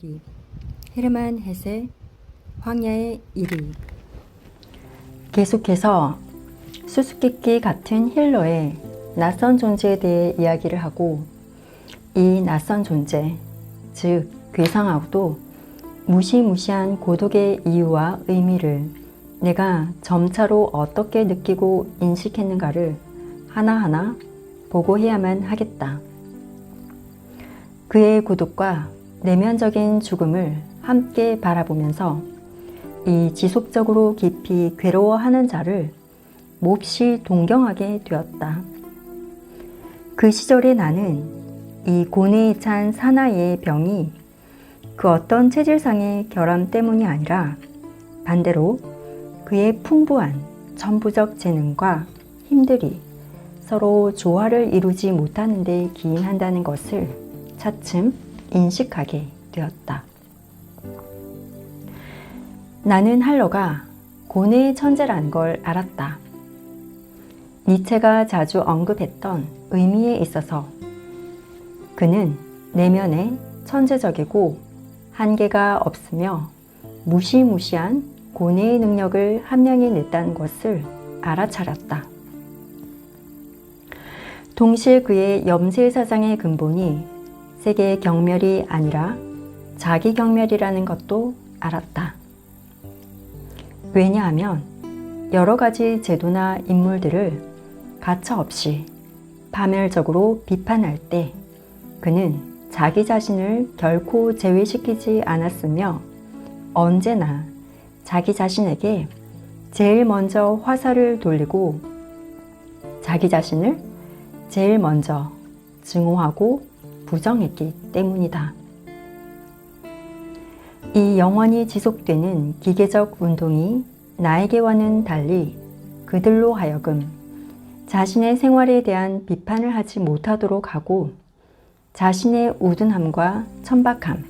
이야기 헤르만 헤세 황야의 1위. 계속해서 수수께끼 같은 힐러의 낯선 존재에 대해 이야기를 하고, 이 낯선 존재, 즉 괴상하고도 무시무시한 고독의 이유와 의미를 내가 점차로 어떻게 느끼고 인식했는가를 하나하나 보고해야만 하겠다. 그의 고독과 내면적인 죽음을 함께 바라보면서 이 지속적으로 깊이 괴로워하는 자를 몹시 동경하게 되었다. 그 시절의 나는 이 고뇌에 찬 사나이의 병이 그 어떤 체질상의 결함 때문이 아니라 반대로 그의 풍부한 천부적 재능과 힘들이 서로 조화를 이루지 못하는 데 기인한다는 것을 차츰 인식하게 되었다. 나는 할러가 고뇌의 천재라는 걸 알았다. 니체가 자주 언급했던 의미에 있어서 그는 내면에 천재적이고 한계가 없으며 무시무시한 고뇌의 능력을 함량해냈다는 것을 알아차렸다. 동시에 그의 염세사상의 근본이 세계 경멸이 아니라 자기 경멸이라는 것도 알았다. 왜냐하면 여러 가지 제도나 인물들을 가차없이 파멸적으로 비판할 때 그는 자기 자신을 결코 제외시키지 않았으며 언제나 자기 자신에게 제일 먼저 화살을 돌리고 자기 자신을 제일 먼저 증오하고 부정했기 때문이다. 이 영원히 지속되는 기계적 운동이 나에게와는 달리 그들로 하여금 자신의 생활에 대한 비판을 하지 못하도록 하고 자신의 우둔함과 천박함,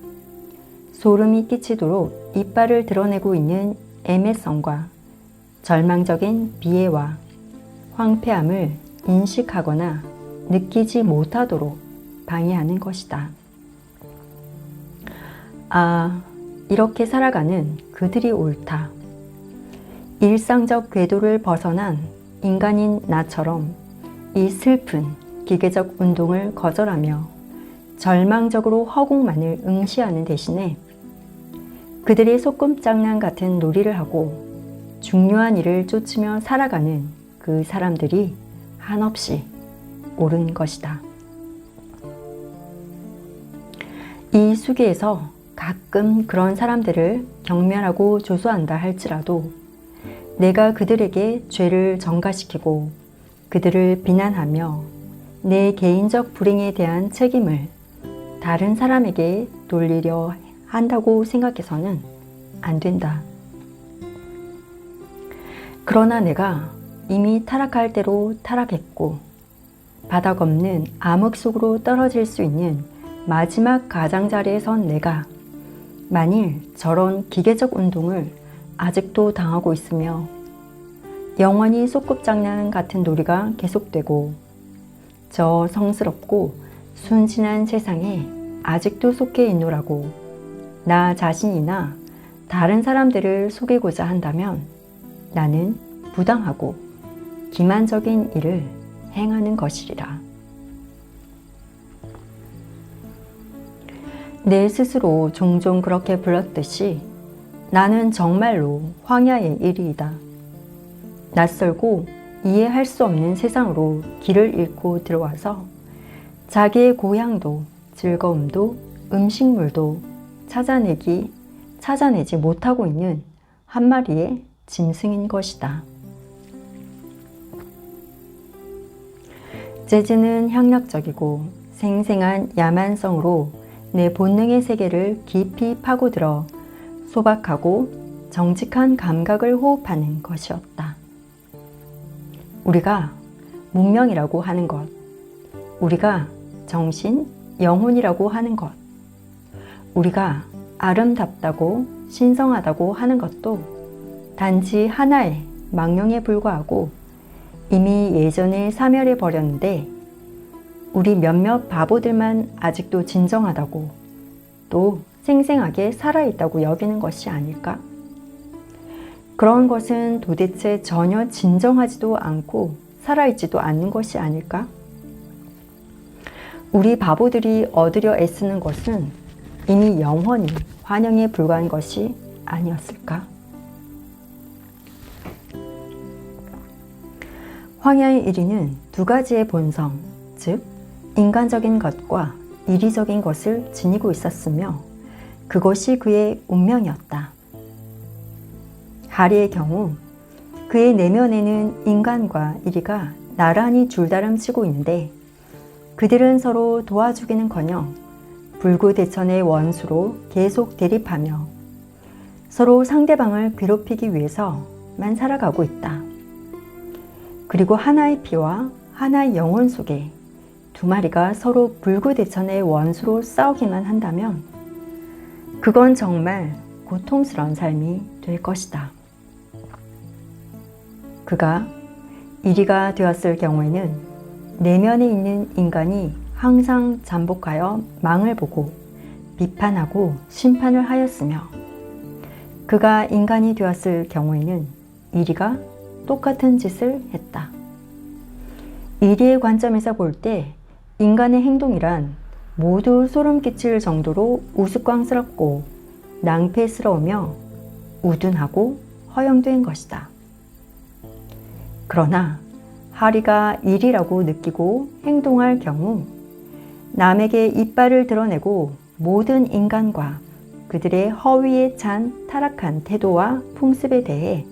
소름이 끼치도록 이빨을 드러내고 있는 애매성과 절망적인 비애와 황폐함을 인식하거나 느끼지 못하도록 방해하는 것이다. 아, 이렇게 살아가는 그들이 옳다. 일상적 궤도를 벗어난 인간인 나처럼 이 슬픈 기계적 운동을 거절하며 절망적으로 허공만을 응시하는 대신에 그들이 소꿉장난 같은 놀이를 하고 중요한 일을 쫓으며 살아가는 그 사람들이 한없이 옳은 것이다. 이 수기에서 가끔 그런 사람들을 경멸하고 조소한다 할지라도 내가 그들에게 죄를 전가시키고 그들을 비난하며 내 개인적 불행에 대한 책임을 다른 사람에게 돌리려 한다고 생각해서는 안 된다. 그러나 내가 이미 타락할 대로 타락했고 바닥 없는 암흑 속으로 떨어질 수 있는 마지막 가장자리에 선 내가 만일 저런 기계적 운동을 아직도 당하고 있으며 영원히 소꿉장난 같은 놀이가 계속되고 저 성스럽고 순진한 세상에 아직도 속해 있노라고 나 자신이나 다른 사람들을 속이고자 한다면 나는 부당하고 기만적인 일을 행하는 것이리라. 내 스스로 종종 그렇게 불렀듯이 나는 정말로 황야의 1위이다. 낯설고 이해할 수 없는 세상으로 길을 잃고 들어와서 자기의 고향도 즐거움도 음식물도 찾아내지 못하고 있는 한 마리의 짐승인 것이다. 재즈는 향락적이고 생생한 야만성으로 내 본능의 세계를 깊이 파고들어 소박하고 정직한 감각을 호흡하는 것이었다. 우리가 문명이라고 하는 것, 우리가 정신, 영혼이라고 하는 것, 우리가 아름답다고 신성하다고 하는 것도 단지 하나의 망령에 불과하고 이미 예전에 사멸해 버렸는데 우리 몇몇 바보들만 아직도 진정하다고 또 생생하게 살아있다고 여기는 것이 아닐까? 그런 것은 도대체 전혀 진정하지도 않고 살아있지도 않는 것이 아닐까? 우리 바보들이 얻으려 애쓰는 것은 이미 영원히 환영에 불과한 것이 아니었을까? 황야의 1위는 두 가지의 본성, 즉 인간적인 것과 이리적인 것을 지니고 있었으며 그것이 그의 운명이었다. 하리의 경우 그의 내면에는 인간과 이리가 나란히 줄다름치고 있는데 그들은 서로 도와주기는커녕 불구대천의 원수로 계속 대립하며 서로 상대방을 괴롭히기 위해서만 살아가고 있다. 그리고 하나의 피와 하나의 영혼 속에 두 마리가 서로 불구대천의 원수로 싸우기만 한다면 그건 정말 고통스러운 삶이 될 것이다. 그가 이리가 되었을 경우에는 내면에 있는 인간이 항상 잠복하여 망을 보고 비판하고 심판을 하였으며 그가 인간이 되었을 경우에는 이리가 똑같은 짓을 했다. 이리의 관점에서 볼 때 인간의 행동이란 모두 소름 끼칠 정도로 우스꽝스럽고 낭패스러우며 우둔하고 허영된 것이다. 그러나 하리가 일이라고 느끼고 행동할 경우 남에게 이빨을 드러내고 모든 인간과 그들의 허위에 찬 타락한 태도와 풍습에 대해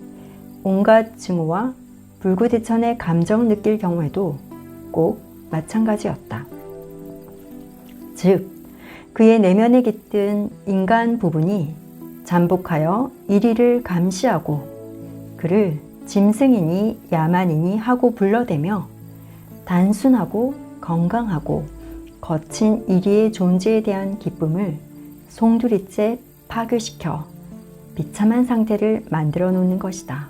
온갖 증오와 불구대천의 감정을 느낄 경우에도 꼭 마찬가지였다. 즉, 그의 내면에 깃든 인간 부분이 잠복하여 이리를 감시하고 그를 짐승이니 야만이니 하고 불러대며 단순하고 건강하고 거친 이리의 존재에 대한 기쁨을 송두리째 파괴시켜 비참한 상태를 만들어 놓는 것이다.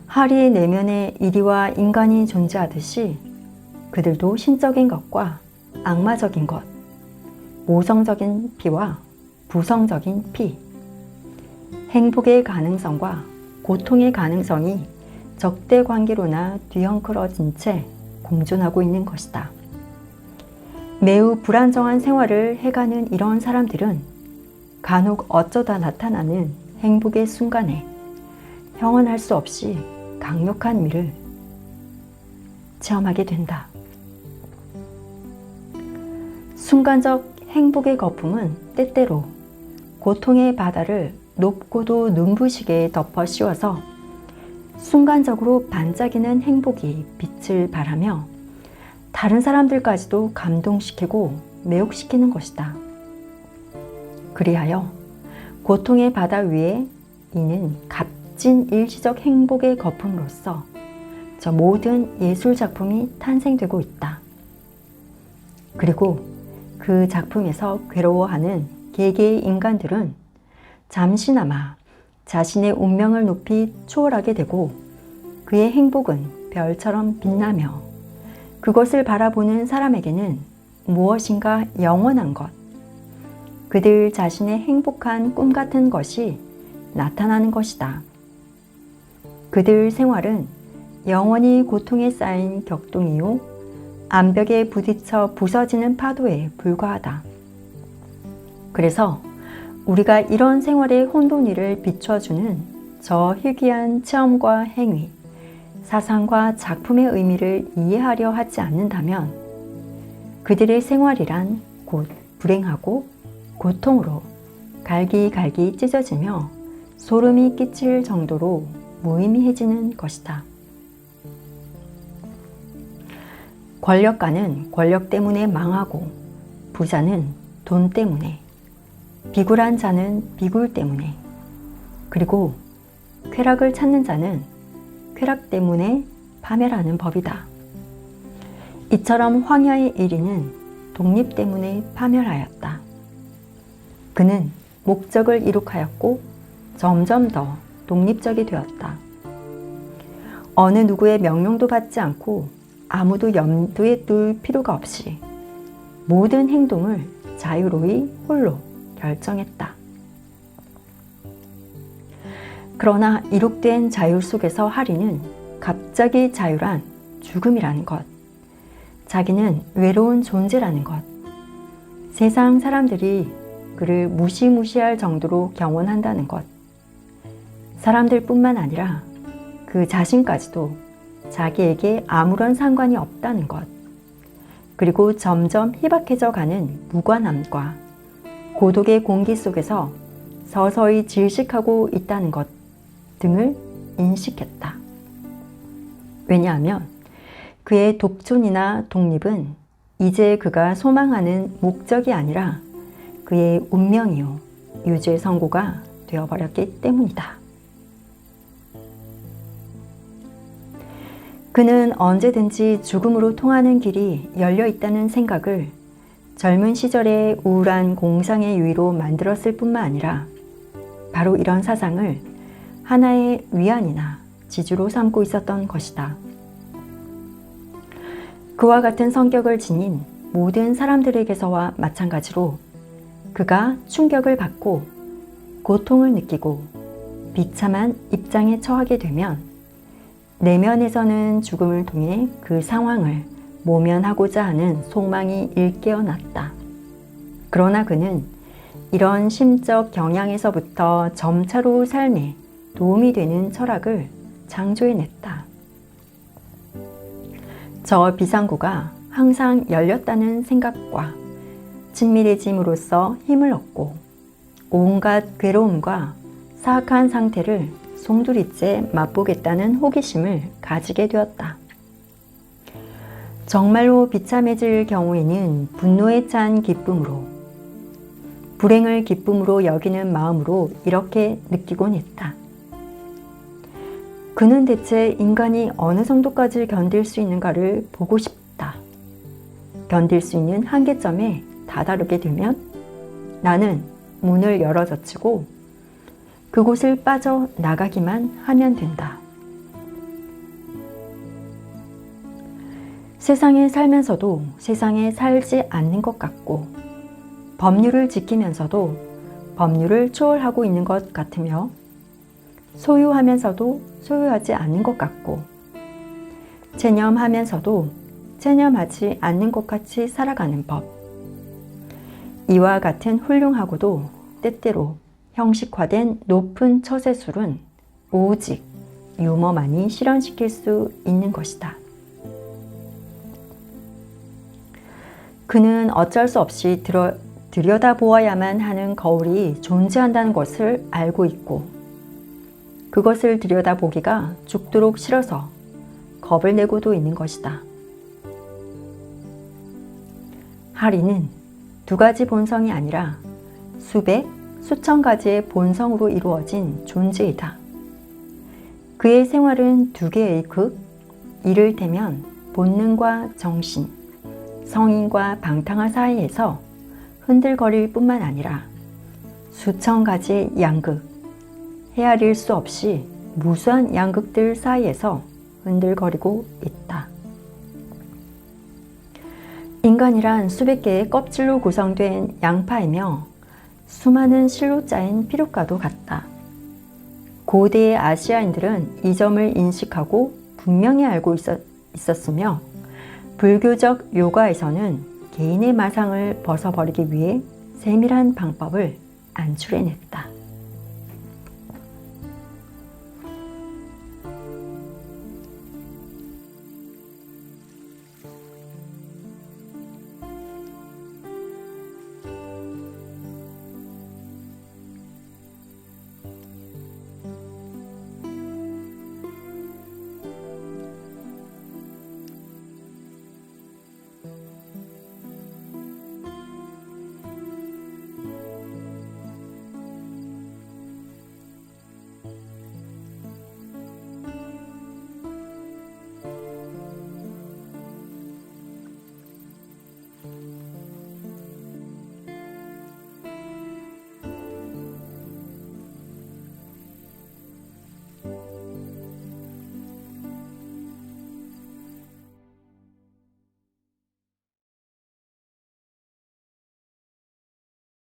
하리의 내면에 이리와 인간이 존재하듯이 그들도 신적인 것과 악마적인 것, 모성적인 피와 부성적인 피, 행복의 가능성과 고통의 가능성이 적대 관계로나 뒤엉클어진 채 공존하고 있는 것이다. 매우 불안정한 생활을 해가는 이런 사람들은 간혹 어쩌다 나타나는 행복의 순간에 형언할 수 없이 강력한 미를 체험하게 된다. 순간적 행복의 거품은 때때로 고통의 바다를 높고도 눈부시게 덮어 씌워서 순간적으로 반짝이는 행복이 빛을 발하며 다른 사람들까지도 감동시키고 매혹시키는 것이다. 그리하여 고통의 바다 위에 이는 값진 일시적 행복의 거품으로서 저 모든 예술 작품이 탄생되고 있다. 그리고 그 작품에서 괴로워하는 개개의 인간들은 잠시나마 자신의 운명을 높이 초월하게 되고 그의 행복은 별처럼 빛나며 그것을 바라보는 사람에게는 무엇인가 영원한 것, 그들 자신의 행복한 꿈 같은 것이 나타나는 것이다. 그들 생활은 영원히 고통에 쌓인 격동이요 암벽에 부딪혀 부서지는 파도에 불과하다. 그래서 우리가 이런 생활의 혼돈이를 비춰주는 저 희귀한 체험과 행위, 사상과 작품의 의미를 이해하려 하지 않는다면 그들의 생활이란 곧 불행하고 고통으로 갈기갈기 찢어지며 소름이 끼칠 정도로 무의미해지는 것이다. 권력가는 권력 때문에 망하고 부자는 돈 때문에 비굴한 자는 비굴 때문에 그리고 쾌락을 찾는 자는 쾌락 때문에 파멸하는 법이다. 이처럼 황야의 1위는 독립 때문에 파멸하였다. 그는 목적을 이룩하였고 점점 더 독립적이 되었다. 어느 누구의 명령도 받지 않고 아무도 염두에 둘 필요가 없이 모든 행동을 자유로이 홀로 결정했다. 그러나 이룩된 자유 속에서 하리는 갑자기 자유란 죽음이라는 것, 자기는 외로운 존재라는 것, 세상 사람들이 그를 무시무시할 정도로 경원한다는 것, 사람들뿐만 아니라 그 자신까지도 자기에게 아무런 상관이 없다는 것, 그리고 점점 희박해져 가는 무관함과 고독의 공기 속에서 서서히 질식하고 있다는 것 등을 인식했다. 왜냐하면 그의 독존이나 독립은 이제 그가 소망하는 목적이 아니라 그의 운명이요 유죄 선고가 되어버렸기 때문이다. 그는 언제든지 죽음으로 통하는 길이 열려 있다는 생각을 젊은 시절의 우울한 공상의 유의로 만들었을 뿐만 아니라 바로 이런 사상을 하나의 위안이나 지주로 삼고 있었던 것이다. 그와 같은 성격을 지닌 모든 사람들에게서와 마찬가지로 그가 충격을 받고 고통을 느끼고 비참한 입장에 처하게 되면 내면에서는 죽음을 통해 그 상황을 모면하고자 하는 소망이 일깨어났다. 그러나 그는 이런 심적 경향에서부터 점차로 삶에 도움이 되는 철학을 창조해냈다. 저 비상구가 항상 열렸다는 생각과 친밀해짐으로써 힘을 얻고 온갖 괴로움과 사악한 상태를 송두리째 맛보겠다는 호기심을 가지게 되었다. 정말로 비참해질 경우에는 분노에 찬 기쁨으로, 불행을 기쁨으로 여기는 마음으로 이렇게 느끼곤 했다. 그는 대체 인간이 어느 정도까지 견딜 수 있는가를 보고 싶다. 견딜 수 있는 한계점에 다다르게 되면 나는 문을 열어젖히고 그곳을 빠져나가기만 하면 된다. 세상에 살면서도 세상에 살지 않는 것 같고 법률을 지키면서도 법률을 초월하고 있는 것 같으며 소유하면서도 소유하지 않는 것 같고 체념하면서도 체념하지 않는 것 같이 살아가는 법. 이와 같은 훌륭하고도 때때로 형식화된 높은 처세술은 오직 유머만이 실현시킬 수 있는 것이다. 그는 어쩔 수 없이 들여다보아야만 하는 거울이 존재한다는 것을 알고 있고 그것을 들여다보기가 죽도록 싫어서 겁을 내고도 있는 것이다. 하리는 두 가지 본성이 아니라 수백, 수천 가지의 본성으로 이루어진 존재이다. 그의 생활은 두 개의 극, 이를테면 본능과 정신, 성인과 방탕한 사이에서 흔들거릴 뿐만 아니라 수천 가지의 양극, 헤아릴 수 없이 무수한 양극들 사이에서 흔들거리고 있다. 인간이란 수백 개의 껍질로 구성된 양파이며 수많은 실로 짜인 피루과도 같다. 고대의 아시아인들은 이 점을 인식하고 분명히 알고 있었으며 불교적 요가에서는 개인의 마상을 벗어버리기 위해 세밀한 방법을 안출해냈다.